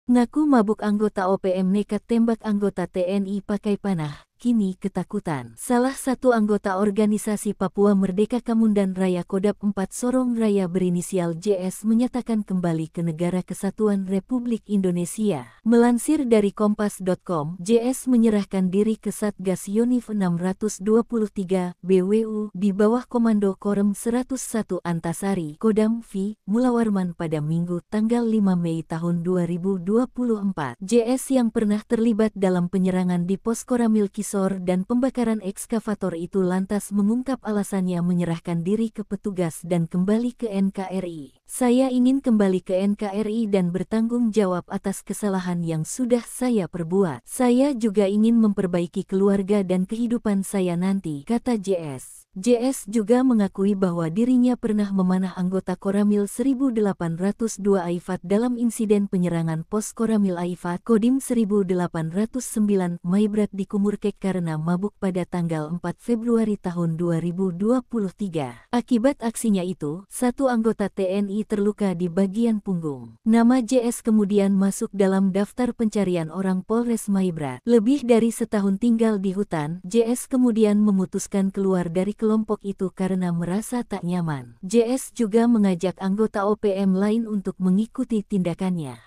Ngaku mabuk anggota OPM nekat tembak anggota TNI pakai panah, kini ketakutan. Salah satu anggota organisasi Papua Merdeka Kamundan Raya Kodam 4 Sorong Raya berinisial JS menyatakan kembali ke Negara Kesatuan Republik Indonesia. Melansir dari Kompas.com, JS menyerahkan diri ke Satgas Yonif 623 BWU di bawah Komando Korem 101 Antasari, Kodam V, Mulawarman pada Minggu tanggal 5 Mei tahun 2024. JS yang pernah terlibat dalam penyerangan di Pos Koramil Kisor dan pembakaran ekskavator itu lantas mengungkap alasannya menyerahkan diri ke petugas dan kembali ke NKRI. Saya ingin kembali ke NKRI dan bertanggung jawab atas kesalahan yang sudah saya perbuat. Saya juga ingin memperbaiki keluarga dan kehidupan saya nanti, kata JS. JS juga mengakui bahwa dirinya pernah memanah anggota Koramil 1802 Aifat dalam insiden penyerangan Pos Koramil Aifat Kodim 1809 Maibrat di Kumurkek karena mabuk pada tanggal 4 Februari tahun 2023. Akibat aksinya itu, satu anggota TNI terluka di bagian punggung. Nama JS kemudian masuk dalam daftar pencarian orang Polres Maibrat. Lebih dari setahun tinggal di hutan, JS kemudian memutuskan keluar dari kelompok itu karena merasa tak nyaman. JS juga mengajak anggota OPM lain untuk mengikuti tindakannya.